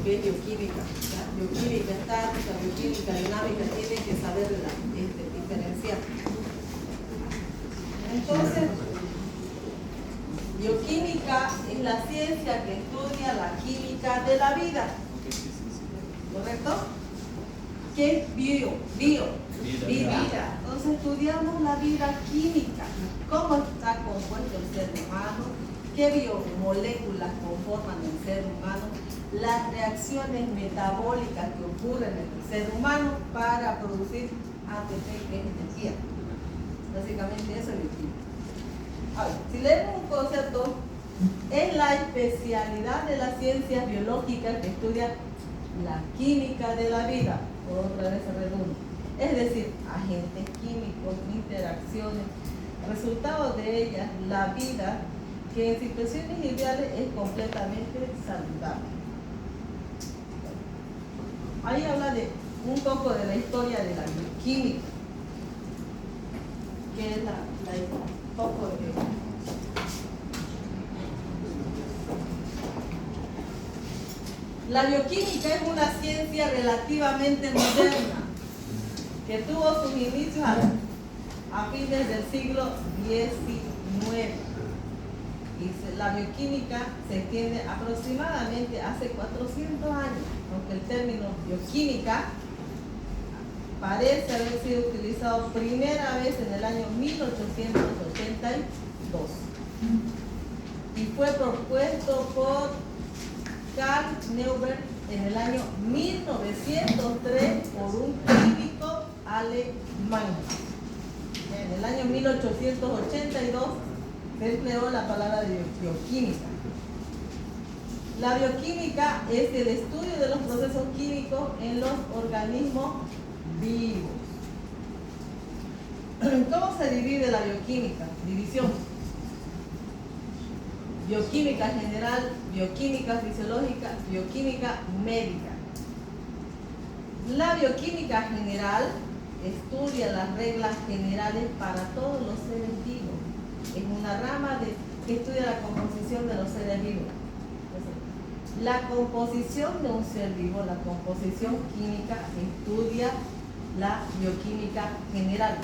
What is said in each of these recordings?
que es bioquímica. ¿Ya? Bioquímica estática, bioquímica dinámica, tienen que saber diferenciar. Entonces, bioquímica es la ciencia que estudia la química de la vida. ¿Correcto? ¿Qué es vida. Entonces estudiamos la vida química. ¿Cómo está compuesto el ser humano? ¿Qué biomoléculas conforman el ser humano? Las reacciones metabólicas que ocurren en el ser humano para producir ATP, que es energía. Básicamente eso es bioquímica. A ver, si leemos un concepto, es la especialidad de las ciencias biológicas que estudia la química de la vida, otra vez redunda. Es decir, agentes químicos, interacciones, resultados de ellas, la vida, que en situaciones ideales es completamente saludable. Ahí habla de un poco de la historia de la bioquímica, que es un poco de... La bioquímica es una ciencia relativamente moderna que tuvo sus inicios a fines del siglo XIX. Y la bioquímica se extiende aproximadamente hace 400 años, aunque el término bioquímica parece haber sido utilizado primera vez en el año 1882 y fue propuesto por Carl Neuberg en el año 1903 por un químico alemán. En el año 1882 se empleó la palabra de bioquímica. La bioquímica es el estudio de los procesos químicos en los organismos vivos. ¿Cómo se divide la bioquímica? División. Bioquímica general, bioquímica fisiológica, bioquímica médica. La bioquímica general estudia las reglas generales para todos los seres vivos. Es una rama que estudia la composición de los seres vivos. La composición de un ser vivo, la composición química, estudia la bioquímica general.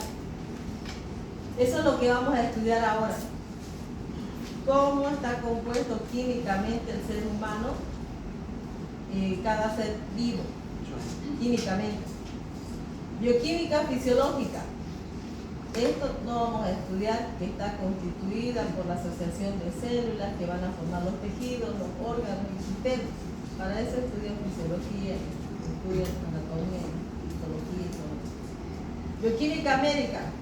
Eso es lo que vamos a estudiar ahora. Cómo está compuesto químicamente el ser humano, cada ser vivo, químicamente. Bioquímica fisiológica. Esto no vamos a estudiar, que está constituida por la asociación de células que van a formar los tejidos, los órganos y sistemas. Para eso estudian fisiología, estudian anatomía, histología y todo eso. Bioquímica médica,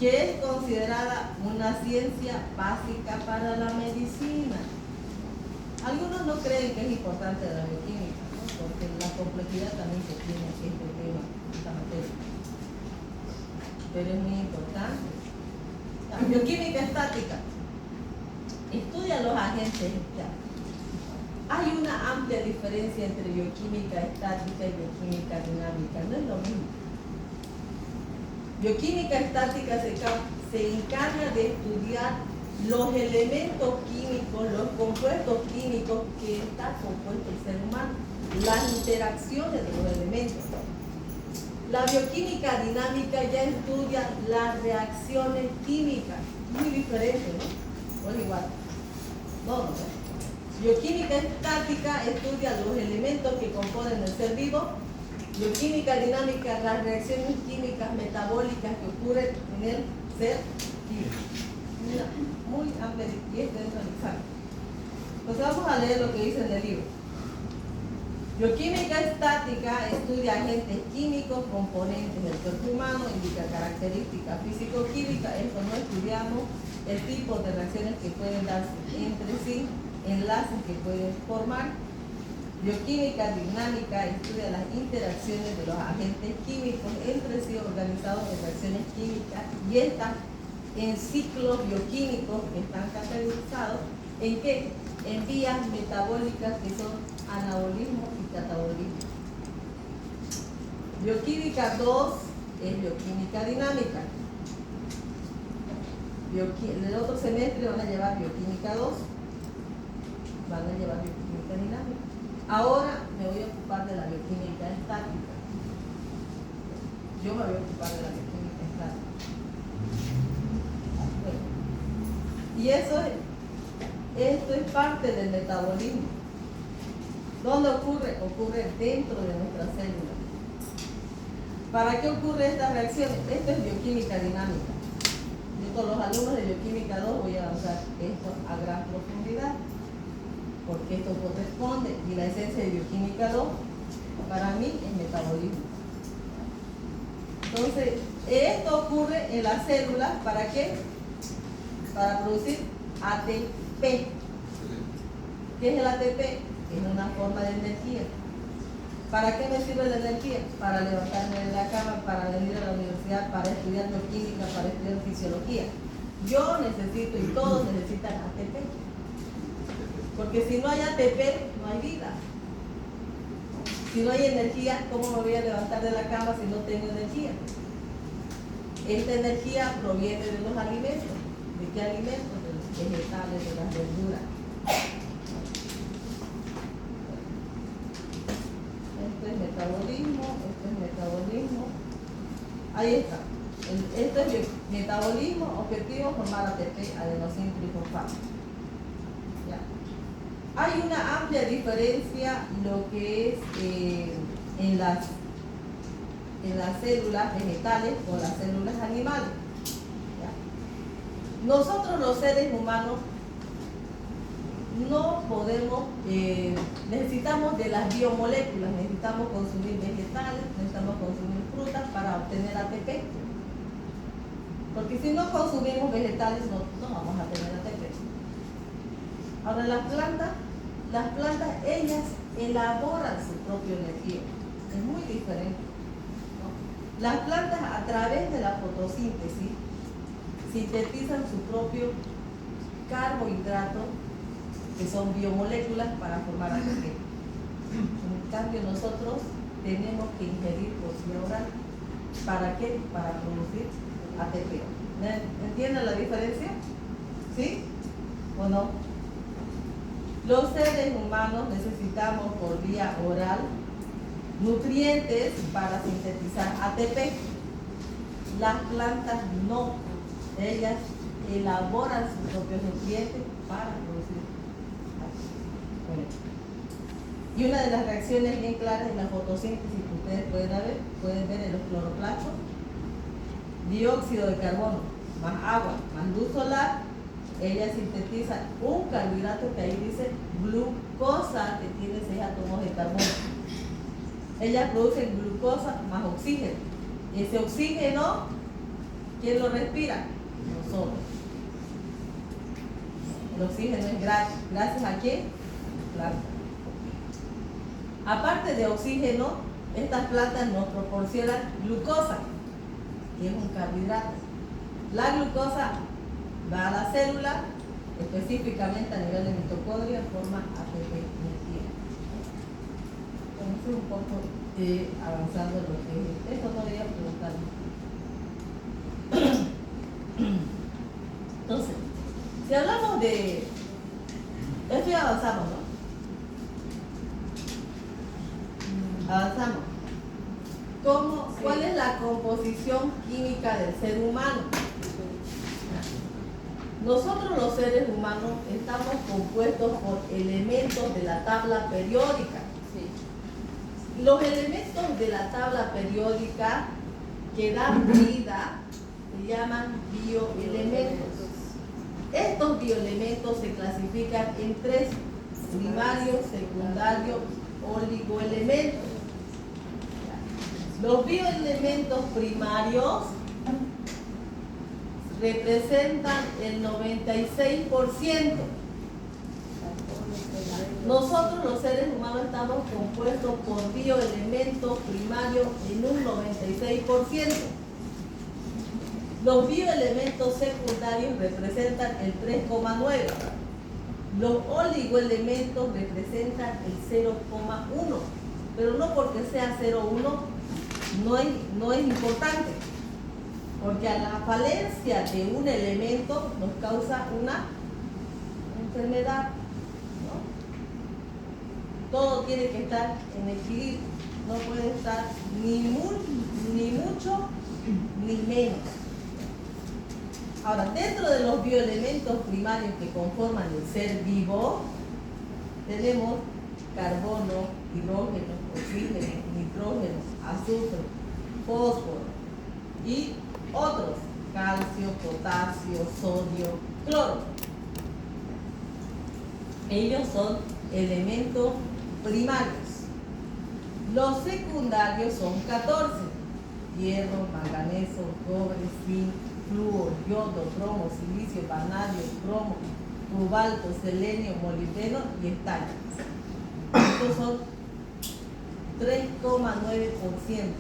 que es considerada una ciencia básica para la medicina. Algunos no creen que es importante la bioquímica, ¿no? Porque la complejidad también que tiene este tema, esta materia. Pero es muy importante. La bioquímica estática estudia los agentes estáticos. Hay una amplia diferencia entre bioquímica estática y bioquímica dinámica, no es lo mismo. Bioquímica estática se encarga de estudiar los elementos químicos, los compuestos químicos que está compuesto el ser humano, las interacciones de los elementos. La bioquímica dinámica ya estudia las reacciones químicas, muy diferente, ¿no? O igual. No. Bioquímica estática estudia los elementos que componen el ser vivo. Bioquímica dinámica, las reacciones químicas metabólicas que ocurren en el ser vivo. Mira, muy amplia y es dentro del examen. Entonces vamos a leer lo que dice en el libro. Bioquímica estática estudia agentes químicos, componentes del cuerpo humano, indica características físico-químicas. Esto no estudiamos el tipo de reacciones que pueden darse entre sí, enlaces que pueden formar. Bioquímica dinámica estudia las interacciones de los agentes químicos entre sí organizados en reacciones químicas y estas en ciclos bioquímicos que están categorizados en qué? En vías metabólicas que son anabolismo y catabolismo. Bioquímica 2 es bioquímica dinámica. El otro semestre van a llevar bioquímica 2, van a llevar bioquímica dinámica. Ahora me voy a ocupar de la bioquímica estática. Yo me voy a ocupar de la bioquímica estática. Bueno, y esto es parte del metabolismo. ¿Dónde ocurre? Ocurre dentro de nuestras células. ¿Para qué ocurre esta reacción? Esto es bioquímica dinámica. Yo con los alumnos de bioquímica 2 voy a avanzar esto a gran profundidad, porque esto corresponde, y la esencia de bioquímica 2 para mí es metabolismo. Entonces, esto ocurre en las células, ¿para qué? Para producir ATP. ¿Qué es el ATP? Es una forma de energía. ¿Para qué me sirve la energía? Para levantarme de la cama, para venir a la universidad, para estudiar bioquímica, para estudiar fisiología. Yo necesito, y todos necesitan ATP. Porque si no hay ATP, no hay vida. Si no hay energía, ¿cómo me voy a levantar de la cama si no tengo energía? Esta energía proviene de los alimentos. ¿De qué alimentos? De los vegetales, de las verduras. Esto es metabolismo. Ahí está. Esto es metabolismo, objetivo, formar ATP, adenosín trifosfato. ¿Ya? Hay una amplia diferencia lo que es en las células vegetales o las células animales. ¿Ya? Nosotros los seres humanos no podemos, necesitamos de las biomoléculas, necesitamos consumir vegetales, necesitamos consumir frutas para obtener ATP. Porque si no consumimos vegetales no vamos a tener ATP. Ahora las plantas ellas elaboran su propia energía. Es muy diferente, ¿no? Las plantas a través de la fotosíntesis sintetizan su propio carbohidrato, que son biomoléculas para formar ATP. En cambio nosotros tenemos que ingerir por vía oral. ¿Para qué? Para producir ATP. ¿Entienden la diferencia? ¿Sí? ¿O no? Los seres humanos necesitamos por vía oral nutrientes para sintetizar ATP. Las plantas no. Ellas elaboran sus propios nutrientes para producir ATP. Bueno. Y una de las reacciones bien claras es la fotosíntesis que ustedes pueden ver en los cloroplastos. Dióxido de carbono más agua más luz solar, ella sintetiza un carbohidrato que ahí dice glucosa, que tiene 6 átomos de carbono. Ellas producen glucosa más oxígeno. Ese oxígeno, ¿quién lo respira? Nosotros. El oxígeno es gratis. ¿Gracias a quién? Plantas. Aparte de oxígeno, estas plantas nos proporcionan glucosa, que es un carbohidrato. La glucosa va a la célula, específicamente a nivel de mitocondria, en forma ATP energía. Entonces, un poco avanzando en lo que es. Esto no debería preguntarme. Entonces, si hablamos de... Esto ya avanzamos, ¿no? Avanzamos. ¿Cuál es la composición química del ser humano? Nosotros los seres humanos estamos compuestos por elementos de la tabla periódica. Sí. Los elementos de la tabla periódica que dan vida se llaman bioelementos. Estos bioelementos se clasifican en 3: primario, secundario, oligoelementos. Los bioelementos primarios representan el 96%. Nosotros los seres humanos estamos compuestos por bioelementos primarios en un 96%. Los bioelementos secundarios representan el 3,9%. Los oligoelementos representan el 0,1%. Pero no porque sea 0,1 no es importante, porque a la falencia de un elemento nos causa una enfermedad, ¿no? Todo tiene que estar en equilibrio. No puede estar ni mucho ni menos. Ahora, dentro de los bioelementos primarios que conforman el ser vivo, tenemos carbono, hidrógeno, oxígeno, nitrógeno, azufre, fósforo y otros, calcio, potasio, sodio, cloro. Ellos son elementos primarios. Los secundarios son 14: hierro, manganeso, cobre, zinc, flúor, yodo, bromo, silicio, vanadio, cromo, cobalto, selenio, molibdeno y estaño. Estos son 3,9%.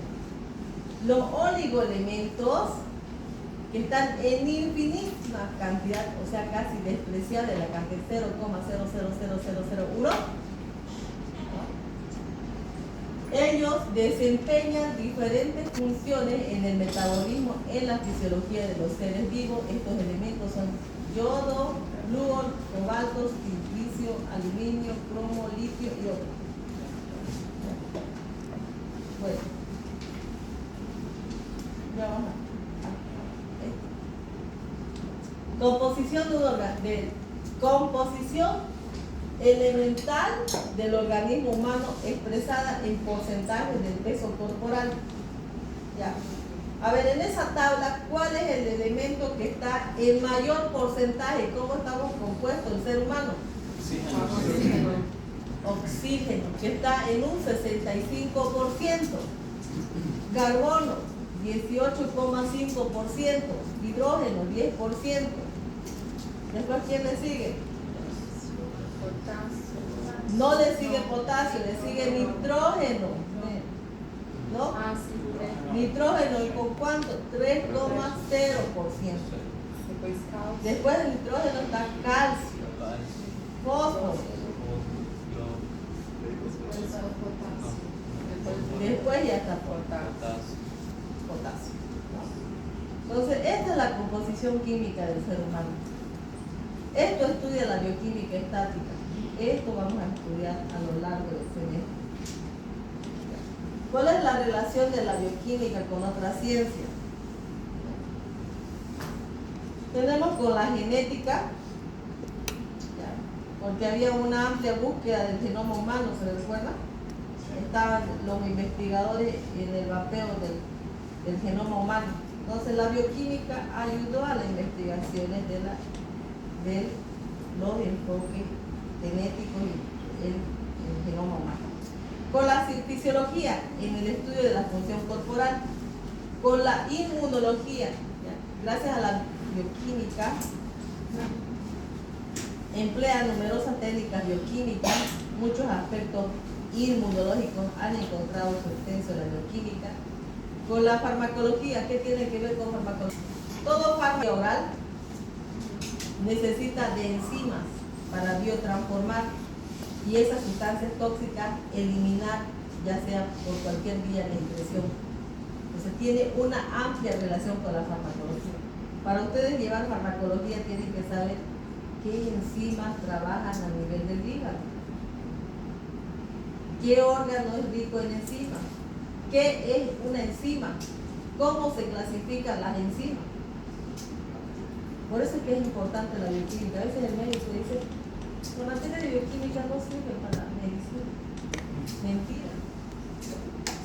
Los oligoelementos, que están en infinísima cantidad, o sea, casi despreciable la cantidad, 0,000001, ellos desempeñan diferentes funciones en el metabolismo, en la fisiología de los seres vivos. Estos elementos son yodo, flúor, cobalto, silicio, aluminio, cromo, litio y otros. Bueno, ya vamos composición elemental del organismo humano expresada en porcentajes del peso corporal. Ya. A ver, en esa tabla, ¿cuál es el elemento que está en mayor porcentaje? ¿Cómo estamos compuestos el ser humano? Oxígeno. Oxígeno, que está en un 65%. Carbono, 18,5%. Hidrógeno, 10%. Después, ¿quién le sigue? No le sigue potasio, le sigue nitrógeno. ¿No? Nitrógeno, ¿y con cuánto? 3,0%. Después del nitrógeno está calcio, fósforo. Después ya está potasio. Entonces, esta es la composición química del ser humano. Esto estudia la bioquímica estática. Esto vamos a estudiar a lo largo del semestre. ¿Cuál es la relación de la bioquímica con otras ciencias? Tenemos con la genética, porque había una amplia búsqueda del genoma humano, ¿se recuerda? Estaban los investigadores en el mapeo del genoma humano. Entonces la bioquímica ayudó a las investigaciones de los enfoques genéticos y el genoma humano. Con la fisiología, en el estudio de la función corporal. Con la inmunología, gracias a la bioquímica, emplea numerosas técnicas bioquímicas, muchos aspectos inmunológicos han encontrado su extenso en la bioquímica. Con la farmacología, ¿qué tiene que ver con farmacología? Todo fármaco oral necesita de enzimas para biotransformar y esas sustancias tóxicas eliminar, ya sea por cualquier vía de impresión. Entonces tiene una amplia relación con la farmacología. Para ustedes llevar farmacología tienen que saber qué enzimas trabajan a nivel del hígado, qué órgano es rico en enzimas, qué es una enzima, cómo se clasifican las enzimas. Por eso es que es importante la bioquímica. A veces el médico dice, la materia de bioquímica no sirve para la medicina. Mentira.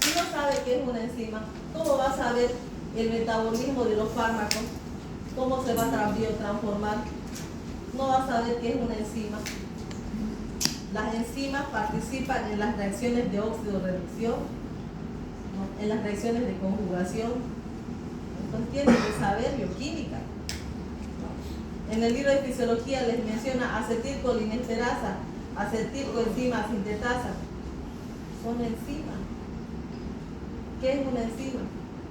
Si no sabe qué es una enzima, ¿cómo va a saber el metabolismo de los fármacos? ¿Cómo se va a biotransformar? No va a saber qué es una enzima. Las enzimas participan en las reacciones de óxido-reducción, ¿no? En las reacciones de conjugación. Entonces tienen que saber bioquímica. En el libro de fisiología les menciona acetilcolinesterasa, acetilcoenzima sintetasa. Son enzimas. ¿Qué es una enzima?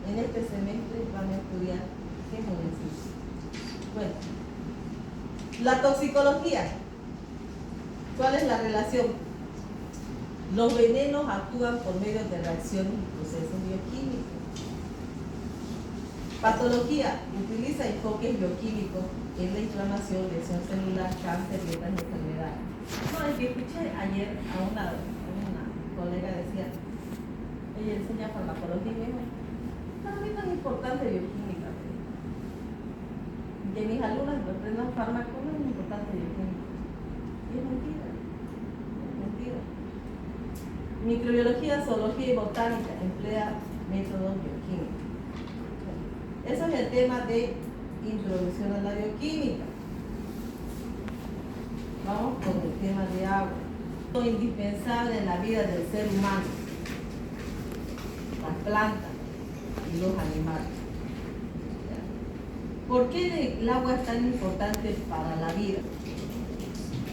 En este semestre van a estudiar qué es una enzima. Bueno, la toxicología. ¿Cuál es la relación? Los venenos actúan por medio de reacciones y procesos bioquímicos. Patología. Utiliza enfoques bioquímicos en la inflamación, lesión celular, cáncer y otras enfermedades. No, es que escuché ayer a una colega decía, ella enseña farmacología y me dijo, para mí no es importante bioquímica. Que mis alumnos aprendan fármacos no es importante bioquímica. Y es mentira. Es mentira. Microbiología, zoología y botánica emplea métodos bioquímicos. Eso es el tema de introducción a la bioquímica. Vamos con el tema de agua. Lo indispensable en la vida del ser humano, las plantas y los animales. ¿Por qué el agua es tan importante para la vida?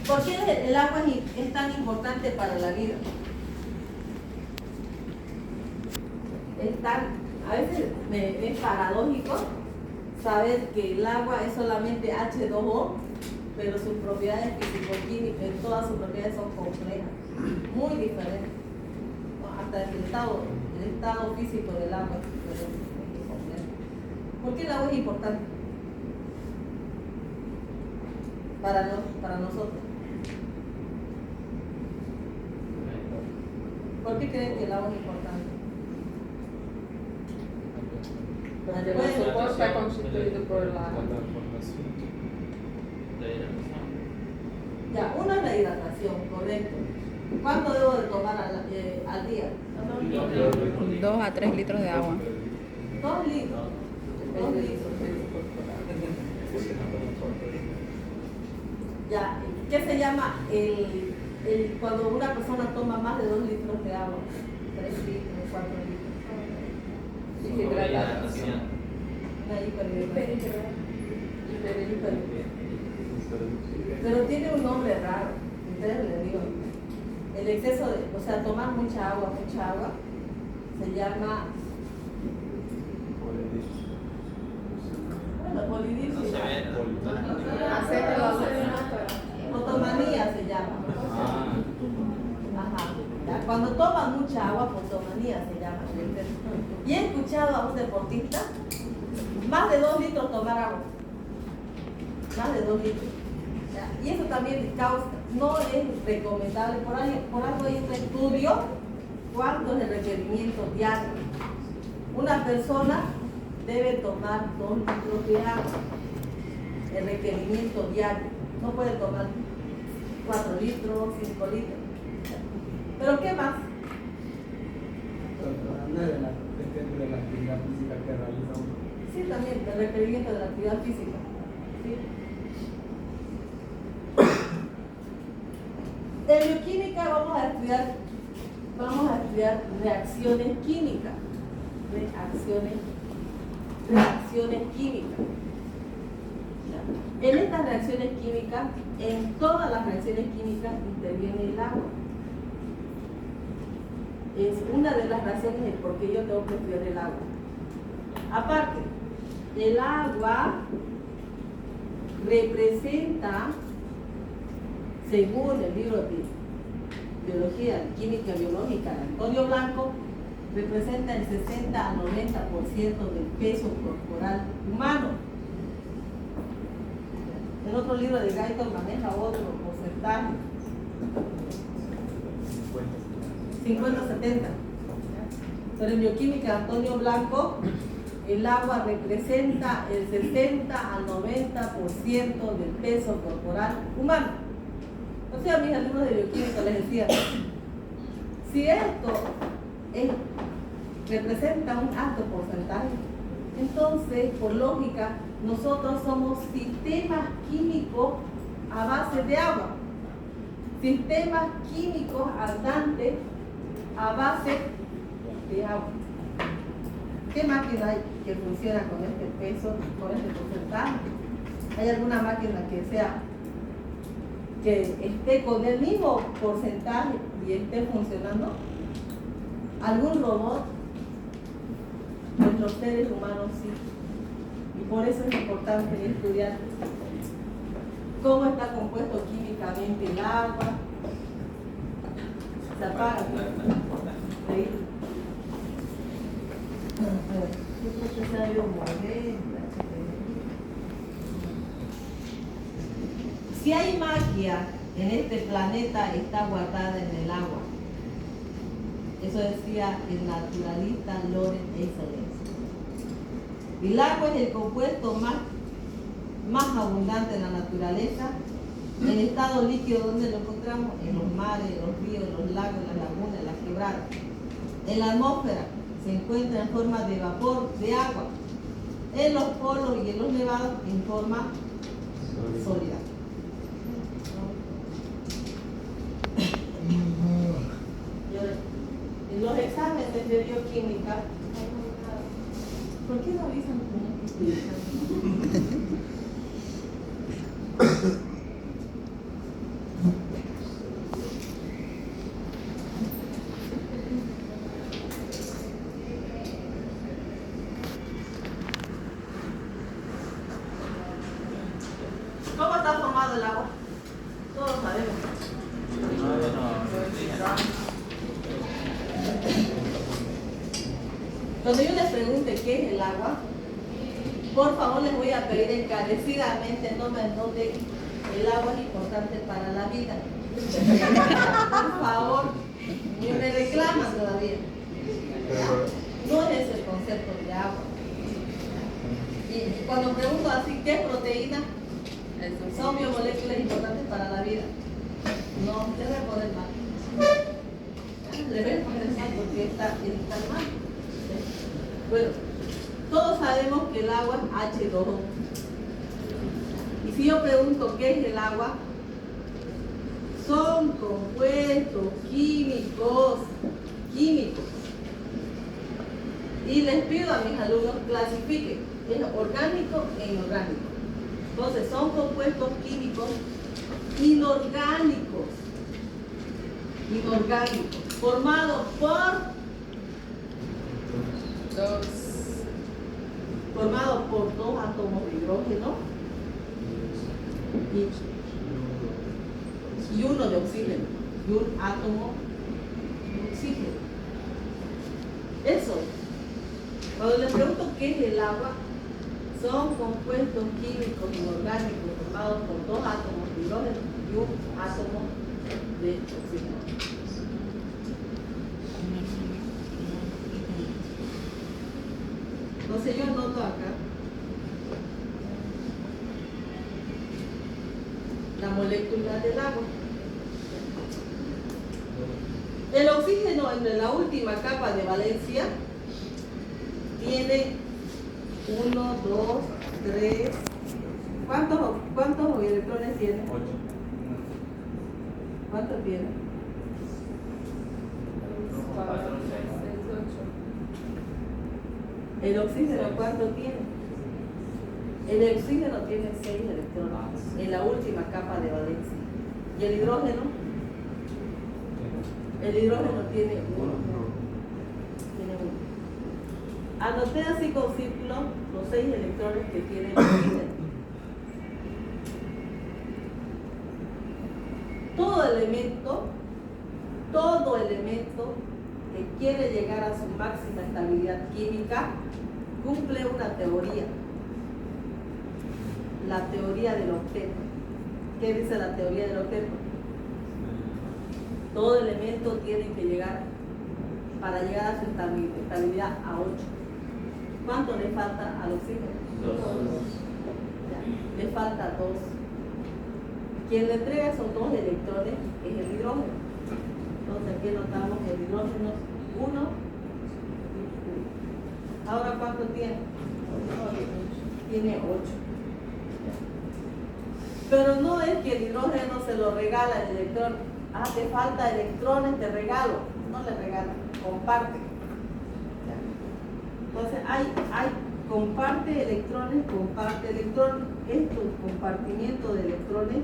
¿Por qué el agua es tan importante para la vida? A veces es paradójico saber que el agua es solamente H2O, pero sus propiedades físico-químicas, todas sus propiedades son complejas, muy diferentes. ¿No? Hasta el estado físico del agua es diferente, muy complejo. ¿Por qué el agua es importante? Para nosotros. ¿Por qué creen que el agua es importante? Porque el cuerpo está constituido por la Ya, una es la hidratación, correcto. ¿Cuánto debo de tomar al día? 2 a 3 litros de agua. 2 litros. 2 litros. Ya, ¿qué se llama cuando una persona toma más de 2 litros de agua? 3 litros, 4 litros. hidratación. Una hiperhidratación. Pero tiene un nombre raro, ustedes les digo. El exceso o sea, tomar mucha agua, se llama polidipsia. Fotomanía se llama. Ajá. Ya, cuando toman mucha agua, fotomanía se llama. Y he escuchado a un deportista más de 2 litros tomar agua. Más de 2 litros. ¿Ya? Y eso también causa, no es recomendable, por algo hay un estudio cuánto es el requerimiento diario. Una persona debe tomar 2 litros de agua, el requerimiento diario. No puede tomar 4 litros, 5 litros. ¿Pero qué más? Depende de la actividad física que realizamos. Sí, también, el requerimiento de la actividad física. ¿Sí? En bioquímica vamos a estudiar reacciones químicas. Reacciones químicas. En estas reacciones químicas, en todas las reacciones químicas interviene el agua. Es una de las razones del por qué yo tengo que estudiar el agua. Aparte, el agua representa, según el libro de Biología, Química Biológica de Antonio Blanco, representa el 60 al 90% del peso corporal humano. En otro libro de Guyton maneja otro porcentaje, 50-70. Pero en bioquímica de Antonio Blanco, el agua representa el 60 al 90% del peso corporal humano. O sea, a mis alumnos de bioquímica les decía, si esto representa un alto porcentaje, entonces, por lógica, nosotros somos sistemas químicos a base de agua. Sistemas químicos andantes a base de agua. ¿Qué máquina hay que funciona con este peso, con este porcentaje? ¿Hay alguna máquina que esté con el mismo porcentaje y esté funcionando? ¿Algún robot? Nuestros seres humanos sí. Y por eso es importante estudiar cómo está compuesto químicamente el agua. Se apaga. Ahí. Yo creo que se ha ido moviendo. Si hay magia en este planeta, está guardada en el agua. Eso decía el naturalista Lorenz Eiseley. El agua es el compuesto más abundante en la naturaleza. En estado líquido, ¿dónde lo encontramos? En los mares, en los ríos, en los lagos, en las lagunas, en las quebradas. En la atmósfera se encuentra en forma de vapor de agua. En los polos y en los nevados en forma sólida. En los exámenes de bioquímica, ¿por qué no avisan cómo estoy examen? ¿Cómo está formado el agua? Todos sabemos. Cuando yo les pregunte qué es el agua, por favor les voy a pedir encarecidamente no me noten el agua es importante para la vida. Por favor, ni me reclaman todavía. No es ese el concepto de agua. Y cuando pregunto así, ¿qué es proteína? Son biomoléculas importantes para la vida. No, les voy a poner mal. Les voy a poner mal porque está mal. Bueno, todos sabemos que el agua es H2O. Y si yo pregunto qué es el agua, son compuestos químicos. Y les pido a mis alumnos clasifiquen en orgánico e inorgánico. Entonces son compuestos químicos inorgánicos, formados por dos átomos de hidrógeno y uno de oxígeno y un átomo de oxígeno. Eso. Cuando les pregunto qué es el agua, son compuestos químicos inorgánicos formados por dos átomos de hidrógeno y un átomo de oxígeno. Entonces yo anoto acá la molécula del agua. El oxígeno en la última capa de valencia tiene 1, 2, 3. ¿Cuántos electrones tiene? 8. ¿Cuántos tiene? 8. ¿El oxígeno cuánto tiene? El oxígeno tiene 6 electrones en la última capa de valencia. ¿Y el hidrógeno? El hidrógeno tiene 1. Anoté así con círculo los 6 electrones que tiene el oxígeno. Todo elemento que quiere llegar a su máxima estabilidad química cumple una teoría. La teoría del octeto. ¿Qué dice la teoría del octeto? Todo elemento tiene que llegar, para llegar a su estabilidad, a 8. ¿Cuánto le falta al oxígeno? 2. Le falta 2. Quien le entrega esos 2 electrones es el hidrógeno. Entonces aquí notamos que el hidrógeno 1 y 1. Ahora ¿cuánto tiene? Tiene 8. Pero no es que el hidrógeno se lo regala el electrón. Ah, te falta electrones, te regalo. No le regala, comparte. Entonces hay comparte electrones. Estos compartimientos de electrones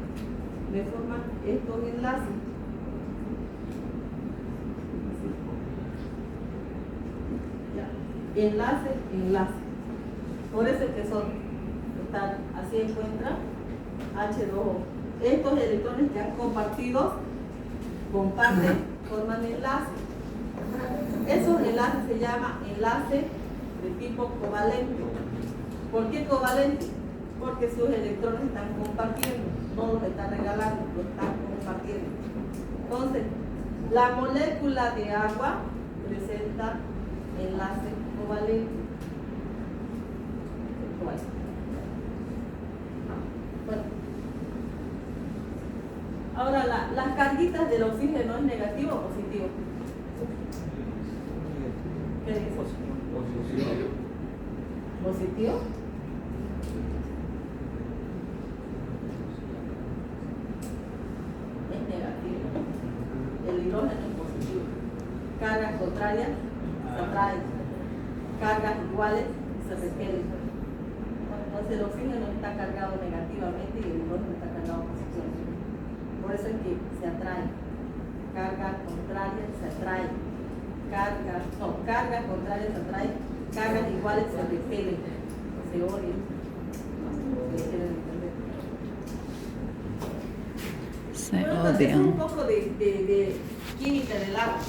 me forman estos enlaces. Ya. Enlace. Por eso es que están, así encuentra H2O. Estos electrones que han compartido, comparten, forman enlaces. Esos enlaces se llaman enlaces de tipo covalente. ¿Por qué covalente? Porque sus electrones están compartiendo, no los están regalando, los están compartiendo. Entonces, la molécula de agua presenta enlace covalente. Bueno. Ahora, las carguitas del oxígeno, ¿es negativo o positivo? ¿Qué dice? ¿Positivo? Es negativo. El hidrógeno es positivo. Cargas contrarias se atraen. Cargas iguales se repelen. Entonces el oxígeno está cargado negativamente y el hidrógeno está cargado positivamente. Por eso es que se atraen. Cargas contrarias se atraen. Cargas contrarias se atraen. Cargas iguales se repelen. Se odian. ¿Se quieren entender? Se Bueno, entonces es un odian. poco de química del agua.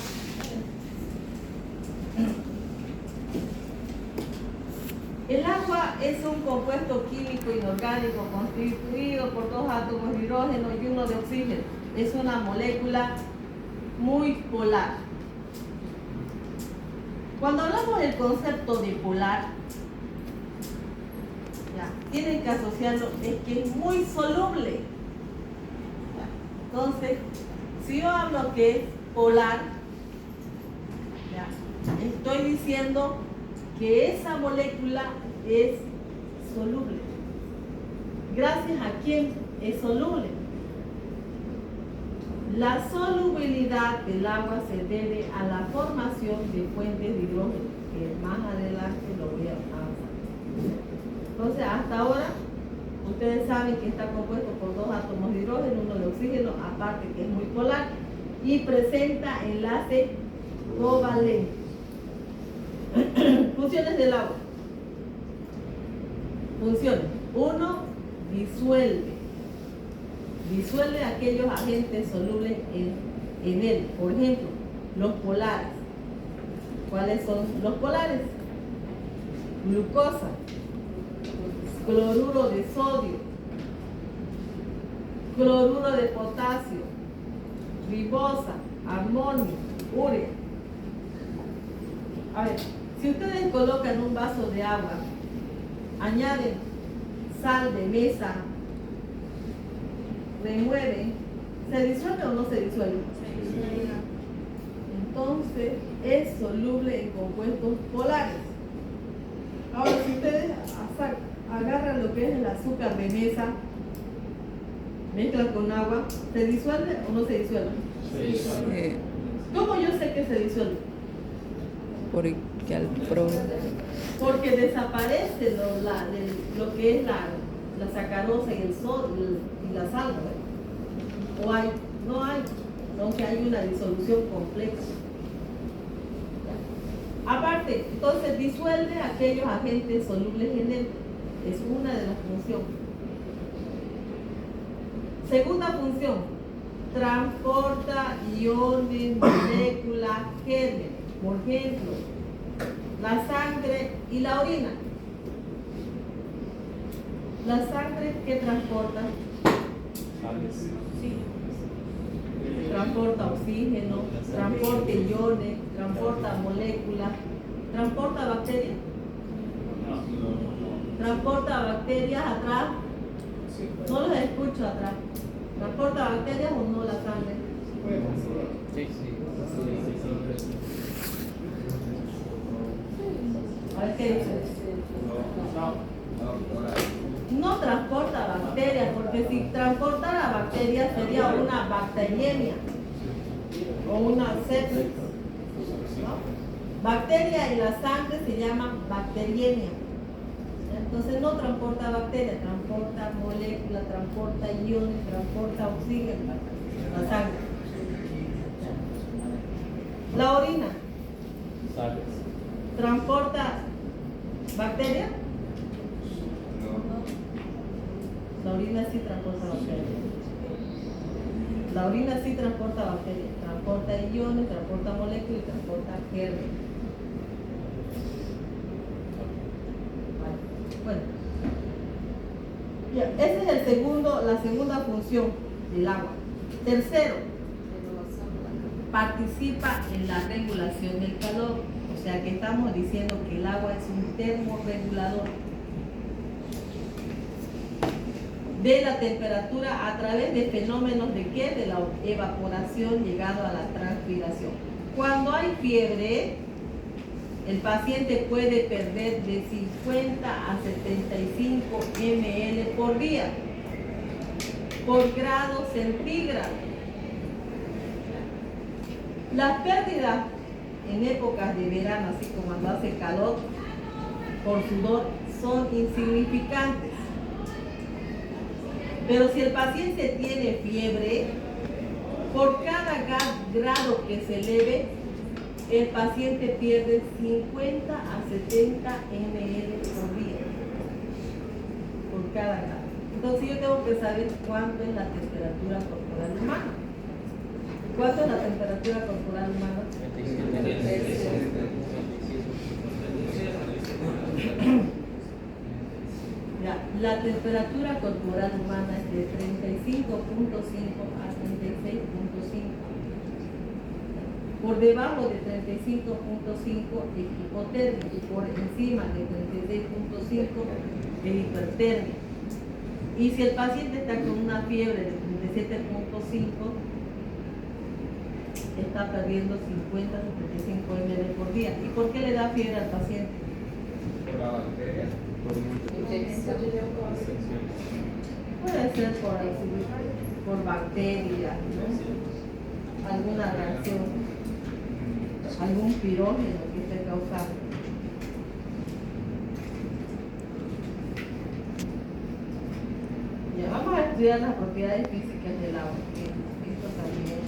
El agua es un compuesto químico inorgánico constituido por 2 átomos de hidrógeno y 1 de oxígeno. Es una molécula muy polar. Cuando hablamos del concepto de polar, ya, tienen que asociarlo, es que es muy soluble. Ya, entonces, si yo hablo que es polar, ya, estoy diciendo que esa molécula es soluble. ¿Gracias a quién es soluble? La solubilidad del agua se debe a la formación de fuentes de hidrógeno, que más adelante lo voy a avanzar. Entonces, hasta ahora, ustedes saben que está compuesto por 2 átomos de hidrógeno, 1 de oxígeno, aparte que es muy polar, y presenta enlace covalente. Funciones del agua. Funciones. 1, disuelve aquellos agentes solubles en él. Por ejemplo, los polares. ¿Cuáles son los polares? Glucosa, cloruro de sodio, cloruro de potasio, ribosa, amonio, urea. A ver, si ustedes colocan un vaso de agua, añaden sal de mesa, remueven, ¿se disuelve o no se disuelve? Entonces es soluble en compuestos polares. Ahora, si ustedes agarran lo que es el azúcar de mesa, mezclan con agua, ¿se disuelve o no se disuelve? Sí, ¿Cómo yo sé que se disuelve? porque al pro. Porque desaparece lo que es la sacarosa y el sodio y la sal, ¿no? O hay, no hay, entonces hay una disolución completa. Aparte, entonces disuelve aquellos agentes solubles en él. Es una de las funciones. Segunda función, transporta iones, moléculas, gérmenes. Por ejemplo, la sangre y la orina. La sangre, ¿qué transporta? Transporta oxígeno, transporta iones, transporta moléculas, transporta bacterias. Transporta bacterias atrás. No los escucho atrás. ¿Transporta bacterias o no la sangre? A ver qué dice. No transporta bacterias, porque si transportara bacterias sería una bacteriemia o una sepsis, ¿no? Bacteria y la sangre se llama bacteriemia. Entonces no transporta bacterias, transporta moléculas, transporta iones, transporta oxígeno, la sangre. La orina transporta bacterias. La orina sí transporta bacterias. La orina sí transporta bacterias, transporta iones, transporta moléculas y transporta gérmenes. Bueno, ya, esa es la segunda función del agua. Tercero, participa en la regulación del calor. O sea que estamos diciendo que el agua es un termorregulador de la temperatura a través de fenómenos de ¿qué? De la evaporación llegado a la transpiración. Cuando hay fiebre, el paciente puede perder de 50 a 75 ml por día, por grado centígrado. Las pérdidas en épocas de verano, así como cuando hace calor, por sudor, son insignificantes. Pero si el paciente tiene fiebre, por cada grado que se eleve, el paciente pierde 50 a 70 ml por día, por cada grado. Entonces yo tengo que saber cuánto es la temperatura corporal humana. ¿Cuánto es la temperatura corporal humana? Ya, la temperatura corporal humana es de 35.5 a 36.5. Por debajo de 35.5 es hipotérmico y por encima de 36.5 es hipertérmico. Y si el paciente está con una fiebre de 37.5, está perdiendo 50 a 75 ml por día. ¿Y por qué le da fiebre al paciente? Por la bacteria. Puede ser por bacterias, ¿no? Alguna reacción, algún pirógeno que esté causando. Ya vamos a estudiar las propiedades físicas del agua, que esto también.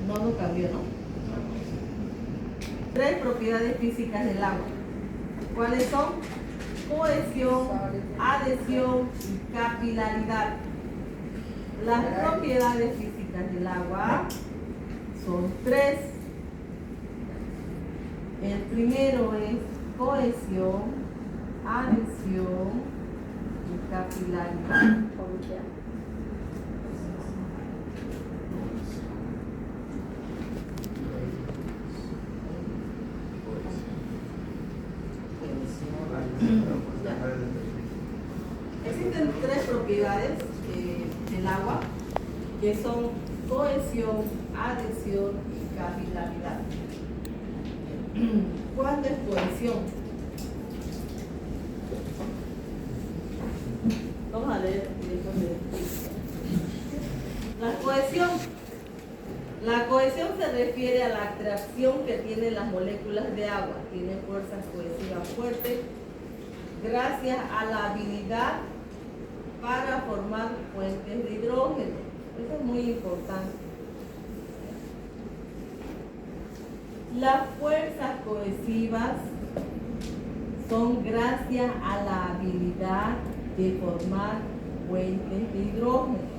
No cambió, ¿no? 3 propiedades físicas del agua. ¿Cuáles son? Cohesión, adhesión y capilaridad. Las propiedades físicas del agua son 3. El primero es cohesión, adhesión y capilaridad. Existen 3 propiedades del agua que son cohesión, adhesión y capilaridad. ¿Cuándo es cohesión? Vamos a leer la cohesión se refiere a la atracción que tienen las moléculas de agua. Tiene fuerzas cohesivas fuertes gracias a la habilidad para formar fuentes de hidrógeno. Eso es muy importante. Las fuerzas cohesivas son gracias a la habilidad de formar fuentes de hidrógeno.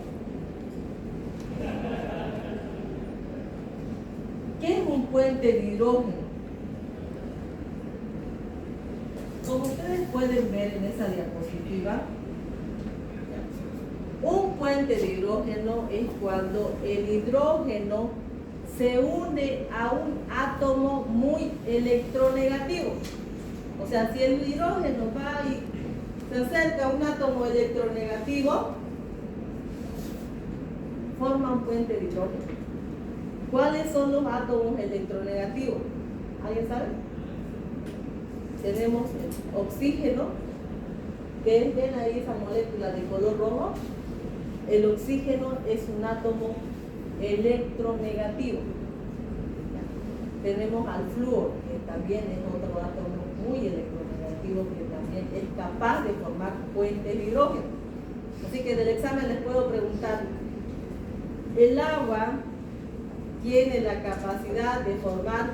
¿Qué es un puente de hidrógeno? Como ustedes pueden ver en esa diapositiva, un puente de hidrógeno es cuando el hidrógeno se une a un átomo muy electronegativo. O sea, si el hidrógeno va y se acerca a un átomo electronegativo, forma un puente de hidrógeno. ¿Cuáles son los átomos electronegativos? ¿Alguien sabe? Tenemos el oxígeno, que ven ahí esa molécula de color rojo. El oxígeno es un átomo electronegativo. Tenemos al flúor, que también es otro átomo muy electronegativo, que también es capaz de formar puentes de hidrógeno. Así que del examen les puedo preguntar, ¿el agua tiene la capacidad de formar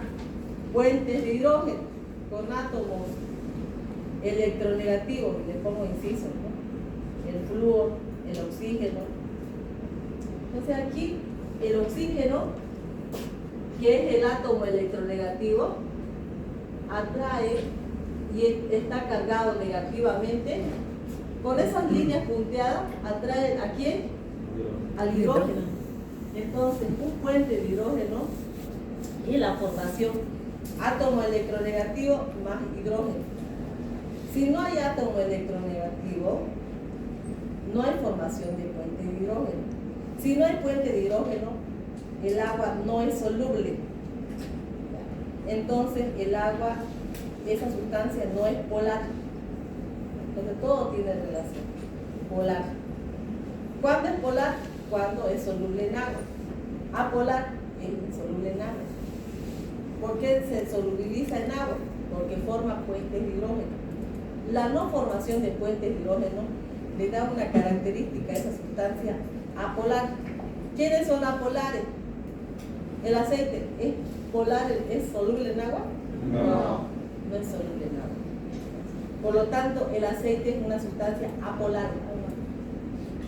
puentes de hidrógeno con átomos electronegativos? Les pongo inciso, ¿no? El flúor, el oxígeno. Entonces aquí el oxígeno, que es el átomo electronegativo, atrae y está cargado negativamente, con esas líneas punteadas atraen ¿a quién? Al hidrógeno. Entonces, un puente de hidrógeno y la formación átomo electronegativo más hidrógeno. Si no hay átomo electronegativo, no hay formación de puente de hidrógeno. Si no hay puente de hidrógeno, el agua no es soluble. Entonces, el agua, esa sustancia no es polar. Entonces, todo tiene relación. Polar. ¿Cuándo es polar? Cuando es soluble en agua. Apolar es insoluble en agua. ¿Por qué se solubiliza en agua? Porque forma puentes de hidrógeno. La no formación de puentes de hidrógeno le da una característica a esa sustancia apolar. ¿Quiénes son apolares? ¿El aceite es polar, es soluble en agua? No es soluble en agua. Por lo tanto, el aceite es una sustancia apolar.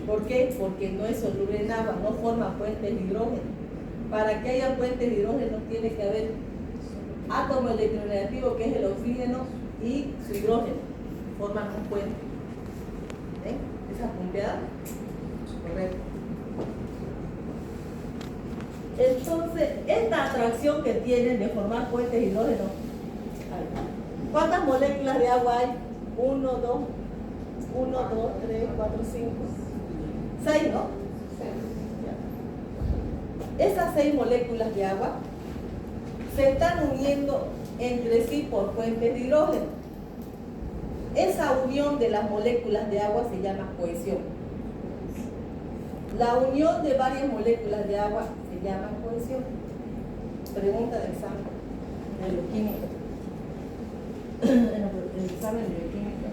¿Por qué? Porque no es soluble en agua, no forma puentes de hidrógeno. Para que haya puentes de hidrógeno tiene que haber átomo electronegativo, que es el oxígeno, y su hidrógeno. Forman un puente. ¿Ven? ¿Esa punteada? Correcto. Entonces, esta atracción que tienen de formar puentes de hidrógeno, ¿cuántas moléculas de agua hay? 1, 2, 3, 4, 5, 6, ¿no? Esas 6 moléculas de agua se están uniendo entre sí por puentes de hidrógeno. Esa unión de las moléculas de agua se llama cohesión. La unión de varias moléculas de agua se llama cohesión. Pregunta de examen de bioquímica. El examen de bioquímica.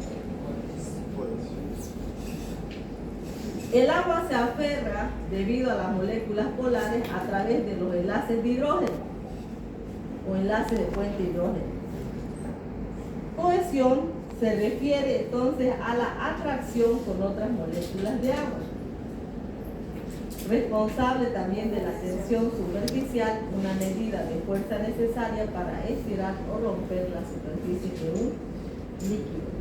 El agua se aferra debido a las moléculas polares a través de los enlaces de hidrógeno o enlaces de puente de hidrógeno. Cohesión se refiere entonces a la atracción con otras moléculas de agua, responsable también de la tensión superficial, una medida de fuerza necesaria para estirar o romper la superficie de un líquido.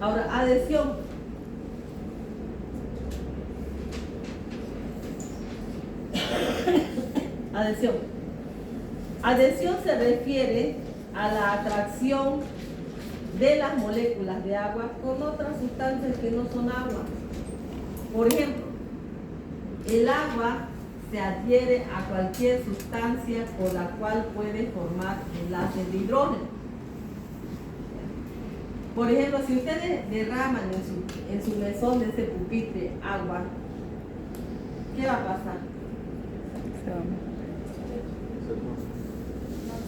Ahora, adhesión. Adhesión. Adhesión se refiere a la atracción de las moléculas de agua con otras sustancias que no son agua. Por ejemplo, el agua se adhiere a cualquier sustancia por la cual puede formar enlaces de hidrógeno. Por ejemplo, si ustedes derraman en su mesón de ese pupitre agua, ¿qué va a pasar?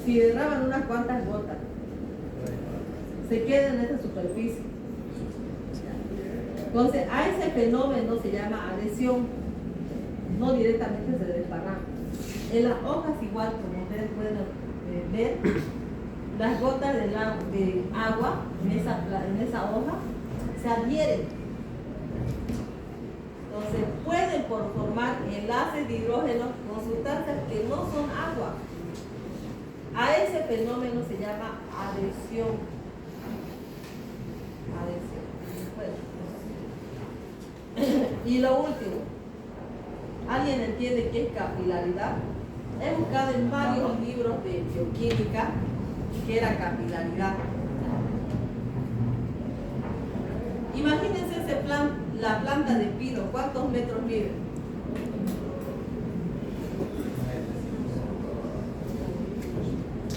Si derraman unas cuantas gotas, se queda en esa superficie. Entonces, a ese fenómeno se llama adhesión, no directamente se desparrama. En las hojas igual, como ustedes pueden ver, las gotas de agua en esa hoja se adhieren. Entonces, pueden formar enlaces de hidrógeno con sustancias que no son agua. A ese fenómeno se llama adhesión. Bueno. Y lo último, ¿alguien entiende qué es capilaridad? He buscado en varios libros de bioquímica que era capilaridad. Imagínense la planta de pino, ¿cuántos metros mide?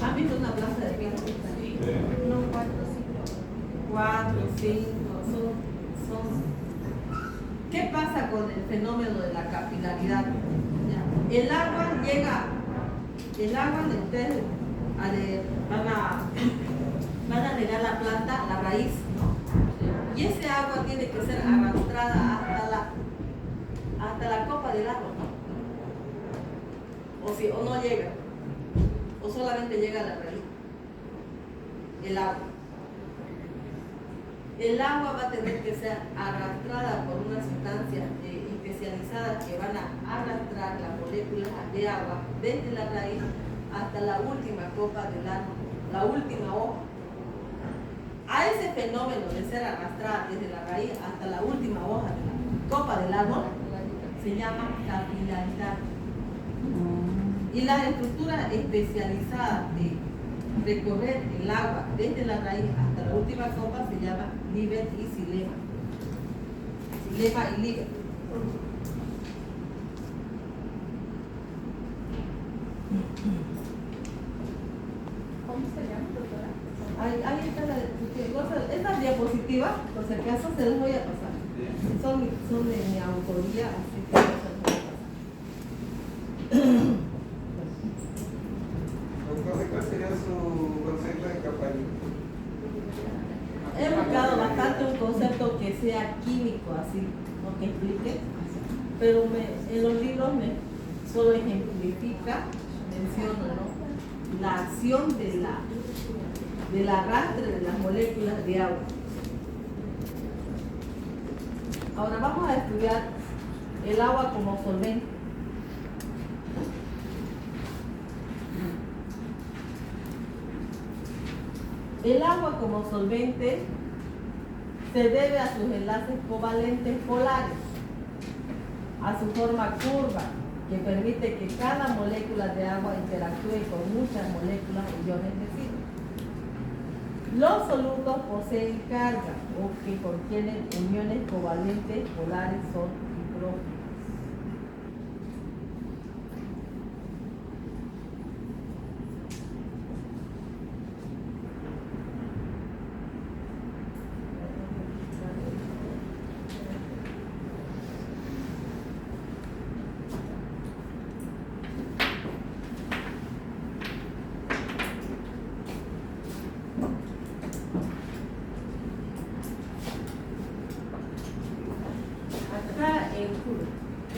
¿Han visto una planta de pino? No, 4, 5. ¿Qué pasa con el fenómeno de la capilaridad? El agua de ustedes van a regar la planta, la raíz, ¿no? Y ese agua tiene que ser arrastrada hasta la copa del árbol, ¿no? O no llega, o solamente llega a la raíz. El agua va a tener que ser arrastrada por una sustancia especializada que van a arrastrar las moléculas de agua desde la raíz hasta la última copa del árbol, la última hoja. A ese fenómeno de ser arrastrada desde la raíz hasta la última hoja de la copa del árbol se llama capilaridad. Y la estructura especializada de recorrer el agua desde la raíz hasta la última copa se llama nivel y xilema. Xilema y nivel. ¿Cómo se llama, doctora? Ahí está la diapositiva. Estas diapositivas, por si acaso, se las voy a pasar. Son de mi autoría, así que no se las voy a pasar. Entonces, ¿cuál sería su concepto de capacidad? He buscado bastante un concepto que sea químico, así, no que explique, pero en los libros solo ejemplifica, menciona, ¿no?, la acción del arrastre de las moléculas de agua. Ahora vamos a estudiar el agua como solvente. El agua como solvente se debe a sus enlaces covalentes polares, a su forma curva, que permite que cada molécula de agua interactúe con muchas moléculas o iones de fibra. Los solutos poseen carga o que contienen uniones covalentes polares son hidrógenos.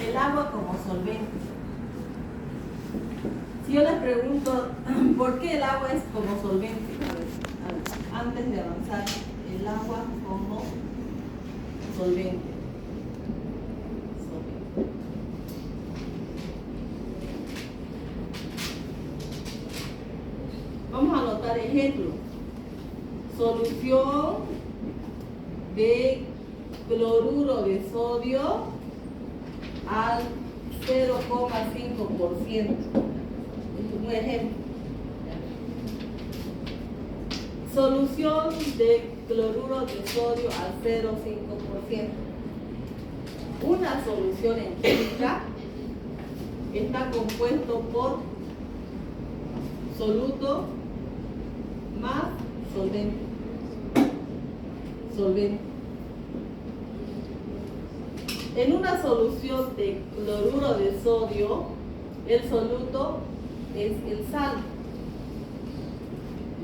El agua como solvente. Si yo les pregunto por qué el agua es como solvente, antes de avanzar, el agua como solvente. Vamos a anotar ejemplos. Solución de cloruro de sodio al 0,5%. Es un ejemplo. Solución de cloruro de sodio al 0,5%. Una solución en química está compuesto por soluto más solvente. En una solución de cloruro de sodio, el soluto es el sal.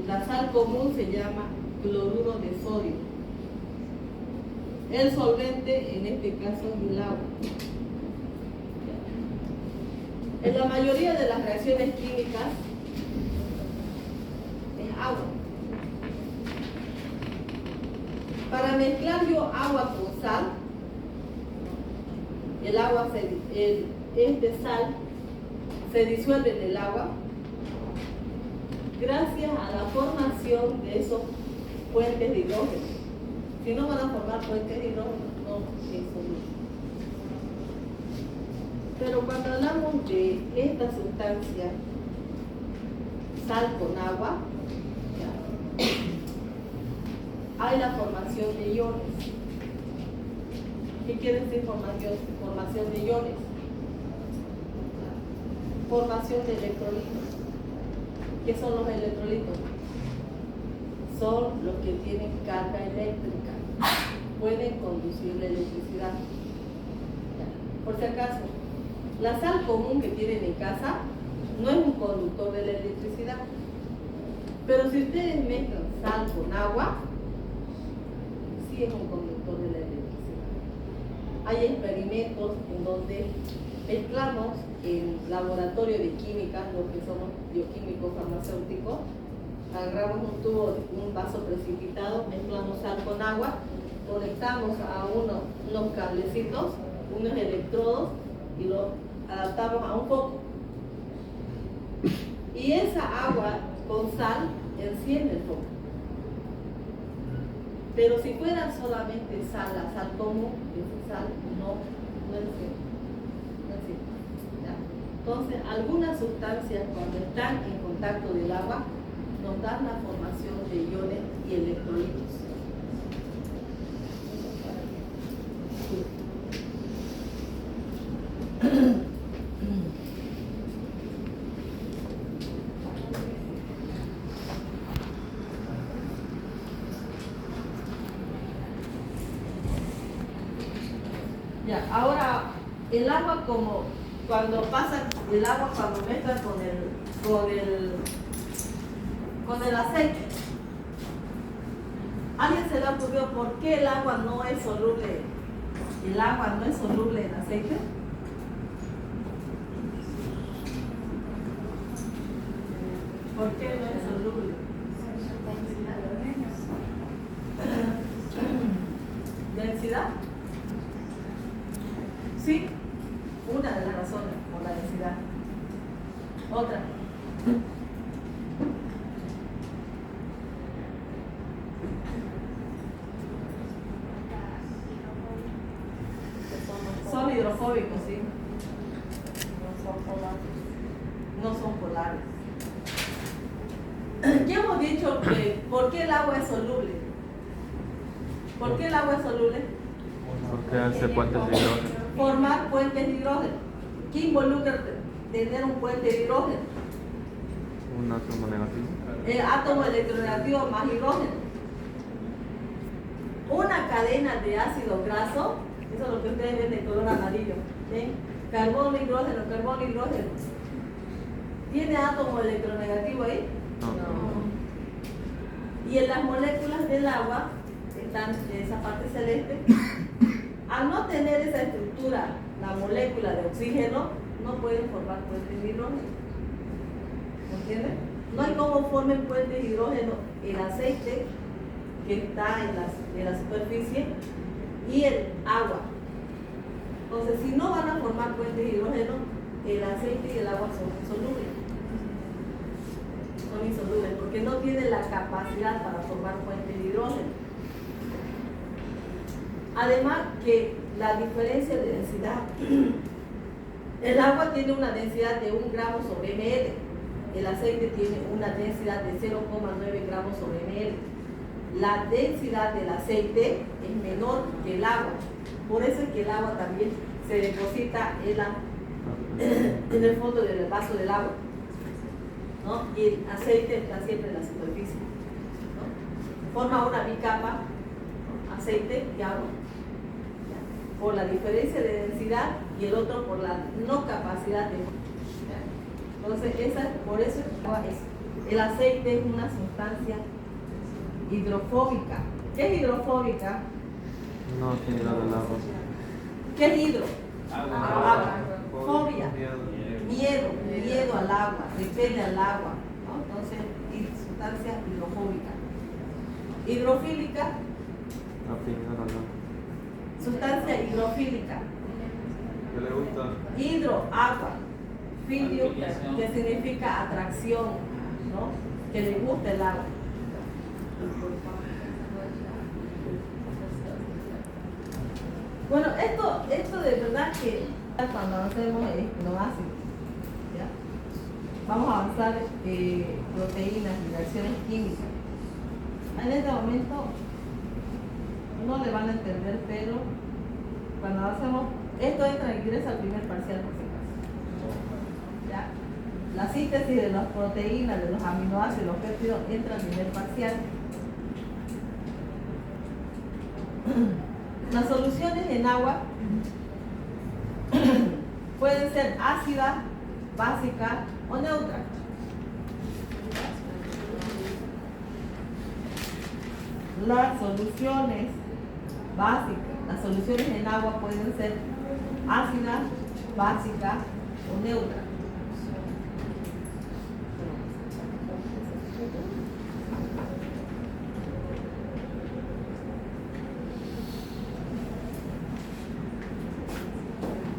La sal común se llama cloruro de sodio. El solvente, en este caso, es el agua. En la mayoría de las reacciones químicas es agua. Para mezclar yo agua con sal, el agua este sal se disuelve en el agua gracias a la formación de esos puentes de hidrógeno. Si no van a formar puentes de hidrógeno, no es soluble. Pero cuando hablamos de esta sustancia, sal con agua, hay la formación de iones. ¿Qué quiere decir formación de iones? Formación de electrolitos. ¿Qué son los electrolitos? Son los que tienen carga eléctrica. Pueden conducir la electricidad. Por si acaso, la sal común que tienen en casa no es un conductor de la electricidad. Pero si ustedes mezclan sal con agua, sí es un conductor de la electricidad. Hay experimentos en donde mezclamos en laboratorio de química, los que somos bioquímicos farmacéuticos, agarramos un tubo, un vaso precipitado, mezclamos sal con agua, conectamos a unos cablecitos, unos electrodos y lo adaptamos a un foco. Y Y esa agua con sal enciende el foco. Pero si fuera solamente sal, la sal como esa sal no enciende. No enciende. ¿Ya? Entonces, algunas sustancias cuando están en contacto del agua nos dan la formación de iones y electrolitos. Ya, ahora el agua como cuando pasa el agua cuando mezcla con el aceite. ¿Alguien se le ocurrió por qué el agua no es soluble? ¿El agua no es soluble en aceite? ¿Por qué no es soluble? ¿Densidad? Sí, una de las razones por la densidad. Otra. Son hidrofóbicos, sí. No son polares. Ya hemos dicho que ¿por qué el agua es soluble? ¿Por qué el agua es soluble? Porque hace puentes de hidrógeno. Formar puentes de hidrógeno. ¿Qué involucra tener un puente de hidrógeno? Un átomo negativo. El átomo electronegativo más hidrógeno. Una cadena de ácido graso, eso es lo que ustedes ven de color amarillo. ¿Ven? Carbono, hidrógeno, carbono, hidrógeno. ¿Tiene átomo electronegativo ahí? No. Y en las moléculas del agua, están en esa parte celeste, al no tener esa estructura, la molécula de oxígeno, no pueden formar puentes de hidrógeno. ¿Entienden? No hay cómo formen puentes de hidrógeno el aceite que está en la superficie y el agua. Entonces, si no van a formar puentes de hidrógeno, el aceite y el agua son insolubles. Son insolubles porque no tienen la capacidad para formar puentes de hidrógeno. Además que la diferencia de densidad, el agua tiene una densidad de 1 gramo sobre ml, el aceite tiene una densidad de 0,9 gramos sobre ml. La densidad del aceite es menor que el agua, por eso es que el agua también se deposita en el fondo del vaso del agua, ¿no? Y el aceite está siempre en la superficie, ¿no? Forma una bicapa, ¿no? Aceite y agua, por la diferencia de densidad y el otro por la no capacidad de. Entonces, por eso el aceite es una sustancia hidrofóbica. ¿Qué es hidrofóbica? No, tiene nada del agua. ¿Qué es hidro? Agua. Fobia. Miedo al agua, repele al agua, ¿no? Entonces, sustancia hidrofóbica. Hidrofílica, Afinidad al agua. sustancia hidrofílica. ¿Qué le gusta? Hidro, agua. Filio, que significa atracción, ¿no? Que le gusta el agua. Bueno, esto de verdad que cuando avancemos no ácido, ¿ya? Vamos a avanzar proteínas y reacciones químicas. En este momento no le van a entender, pero cuando hacemos esto ingresa al primer parcial por si acaso. ¿Ya? La síntesis de las proteínas, de los aminoácidos, los péptidos entra al primer parcial. Las soluciones en agua pueden ser ácidas, básicas o neutras. Las soluciones básicas, las soluciones en agua pueden ser ácidas, básicas o neutras.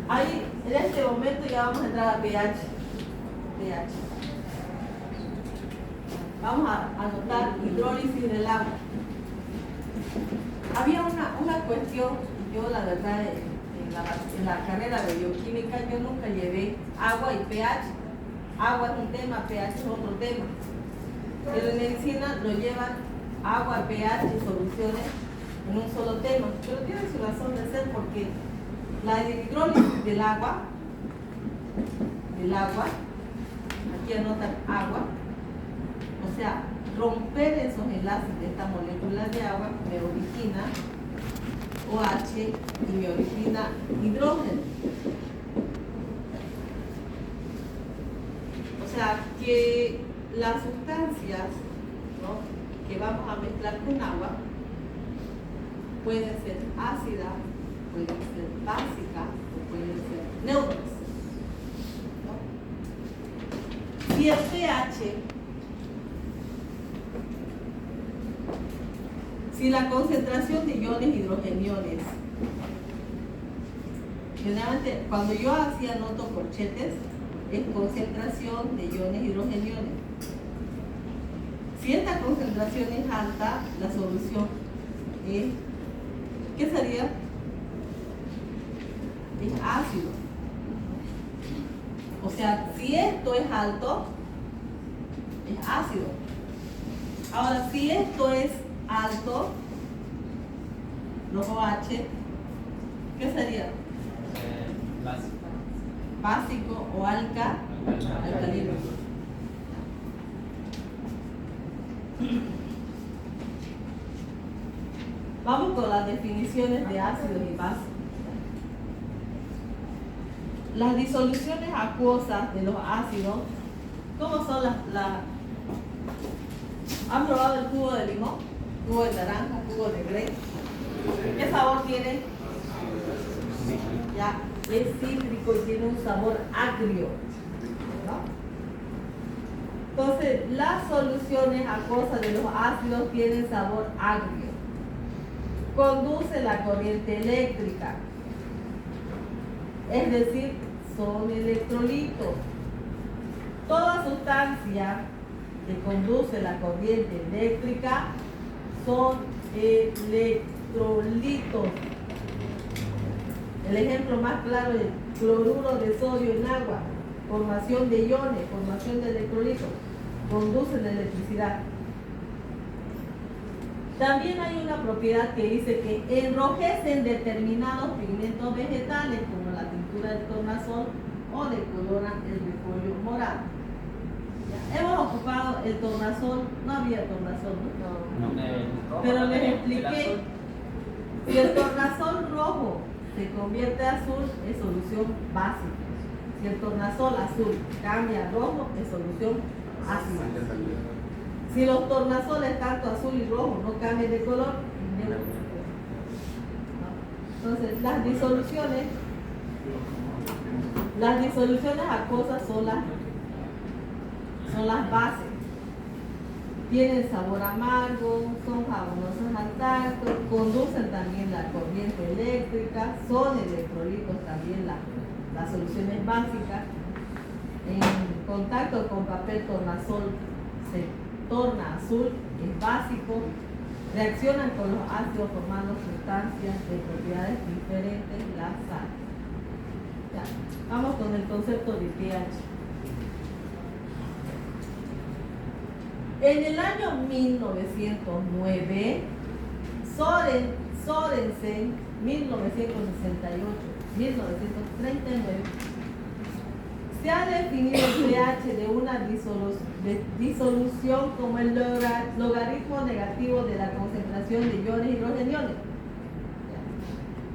Ahí, en este momento ya vamos a entrar a pH. Vamos a anotar hidrólisis del agua. Había una cuestión, yo la verdad en la carrera de bioquímica yo nunca llevé agua y pH. Agua es un tema, pH es otro tema. Pero en medicina lo llevan agua, pH y soluciones en un solo tema. Pero tiene su razón de ser porque la hidrólisis del agua, aquí anotan agua, o sea, romper esos enlaces de esta molécula de agua me origina OH y me origina hidrógeno. O sea, que las sustancias, ¿no?, que vamos a mezclar con agua pueden ser ácidas, pueden ser básicas o pueden ser neutras, ¿no? Si el pH, si la concentración de iones hidrogeniones, generalmente cuando yo hacía noto corchetes, es concentración de iones hidrogeniones. Si esta concentración es alta, la solución es, ¿qué sería? Es ácido. O sea, si esto es alto, es ácido. Ahora, si esto es alto, los OH, ¿qué sería? Básico o alcalino. Vamos con las definiciones de ácidos y básicos. Las disoluciones acuosas de los ácidos, ¿cómo son las? ¿Han probado el jugo de limón? Jugo de naranja, jugo de grapes. ¿Qué sabor tiene? Ya, es cítrico y tiene un sabor agrio, ¿no? Entonces, las soluciones acuosas de los ácidos tienen sabor agrio. Conduce la corriente eléctrica, es decir, son electrolitos. Toda sustancia que conduce la corriente eléctrica son electrolitos. El ejemplo más claro es el cloruro de sodio en agua, formación de iones, formación de electrolitos, conduce la electricidad. También hay una propiedad que dice que enrojecen determinados pigmentos vegetales, como la tintura del tornasol, o decoloran el repollo morado. Ya, hemos ocupado el tornasol, no había tornasol, ¿no? Pero les expliqué, si el tornasol rojo se convierte a azul, es solución básica. Si el tornasol azul cambia a rojo, es solución ácida. Si los tornasoles, tanto azul y rojo, no cambian de color, neutro. Entonces, las disoluciones acuosas son las bases. Tienen sabor amargo, son jabonosas al tacto, conducen también la corriente eléctrica, son electrolitos también las soluciones básicas. En contacto con papel tornasol se torna azul, es básico. Reaccionan con los ácidos formando sustancias de propiedades diferentes, la sal. Ya, vamos con el concepto de pH. En el año 1909, Sorensen, 1968, 1939, se ha definido el pH de una disolución como el logaritmo negativo de la concentración de iones hidrogeniones.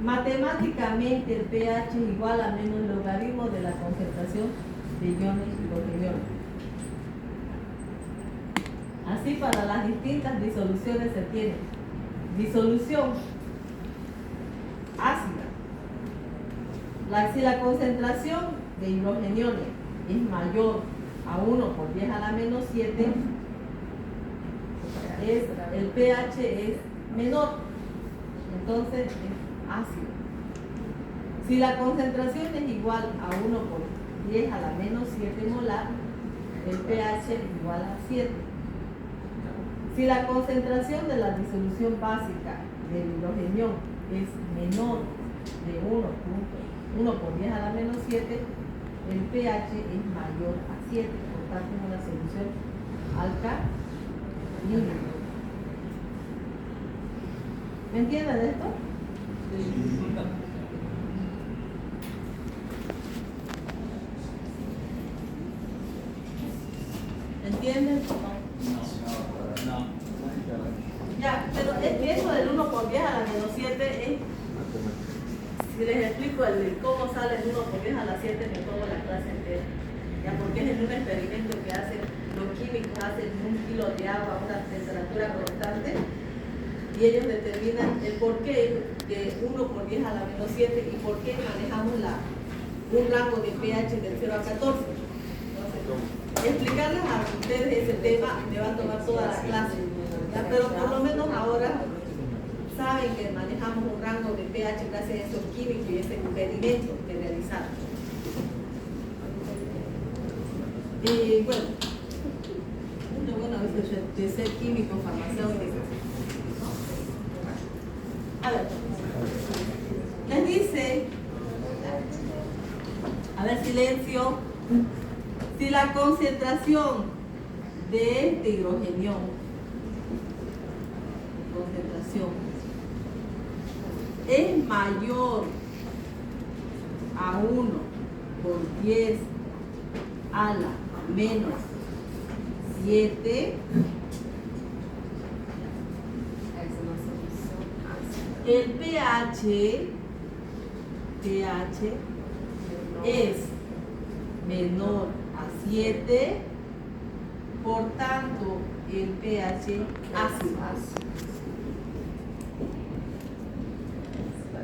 Matemáticamente el pH es igual a menos el logaritmo de la concentración de iones hidrogeniones. Así, para las distintas disoluciones se tiene disolución ácida. Si la concentración de hidrogeniones es mayor a 1 por 10 a la menos 7, el pH es menor, entonces es ácido. Si la concentración es igual a 1 por 10 a la menos 7 molar, el pH es igual a 7. Si la concentración de la disolución básica del hidrogenión es menor de 1 por 10 a la menos 7, el pH es mayor a 7, por tanto es una solución alcalina. ¿Me entienden esto? ¿Entienden o no? Ya, pero es que eso del 1 por 10 a la menos 7 es, si les explico cómo sale el 1 por 10 a la 7, me tomo la clase entera. Ya, porque es en un experimento que hacen los químicos, hacen 1 kilo de agua a una temperatura constante y ellos determinan el por qué de 1 por 10 a la menos 7 y por qué manejamos un rango de pH del 0 a 14. Entonces, explicarles a ustedes ese tema me va a tomar toda la clase, ¿ya? Pero por lo menos ahora saben que manejamos un rango de pH gracias a esos químicos y ese experimento que realizaron. Y bueno, es bueno a veces de ser químico farmacéutico. A ver, les dice, a ver, silencio. Si la concentración de este hidrogenión, es mayor a 1 por 10 a la menos 7, el pH es menor a 7, por tanto el pH ácido.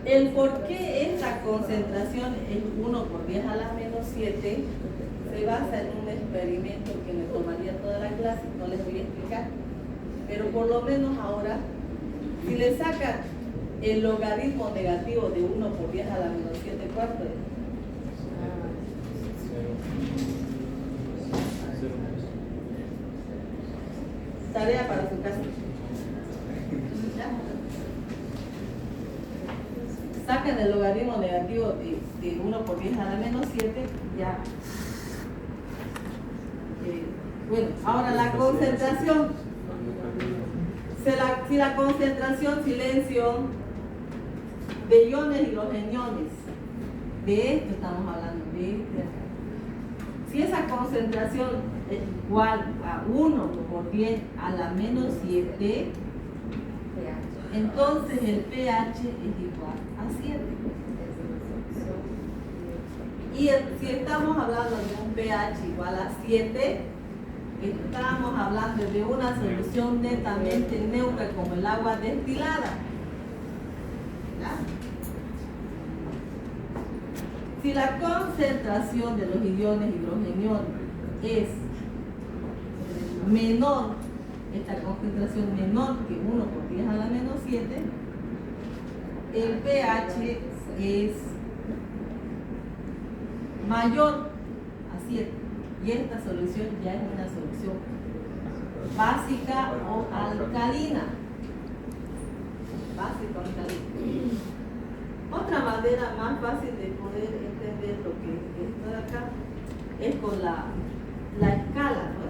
El por qué esta concentración es 1 por 10 a la menos 7 se basa en un experimento que me tomaría toda la clase, no les voy a explicar, pero por lo menos ahora, si le sacan el logaritmo negativo de 1 por 10 a la menos 7, ¿cuánto es? Tarea para su casa. Sacan el logaritmo negativo de 1 por 10 a la menos 7, ya. Bueno, ahora la concentración. Si la concentración, silencio, de iones hidrogeniones, de esto estamos hablando, de este acá. Si esa concentración es igual a 1 por 10 a la menos 7, entonces el pH es igual a 7. Y si estamos hablando de un pH igual a 7, estamos hablando de una solución netamente neutra como el agua destilada. ¿Ya? Si la concentración de los iones hidrogeniones es menor, esta concentración menor que 1 por 10 a la menos 7, el pH es mayor a 7 y esta solución ya es una solución básica o alcalina. Básica o alcalina. Otra manera más fácil de poder entender lo que está de acá es con la escala, ¿no?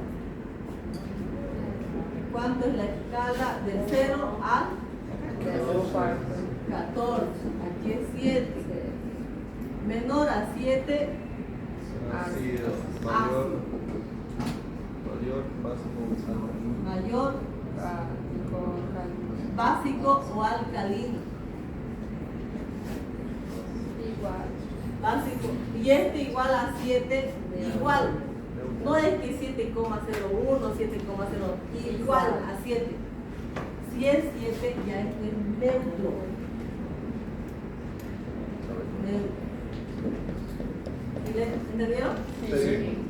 ¿Cuánto es la escala del 0 al 14? Aquí es 7. Menor a 7, Ácido. mayor, básico o alcalino. Básico. Y este igual a 7, igual. No es que 7,01, 7,0, igual a 7. Si es 7, ya es neutro. ¿Entendieron? Sí.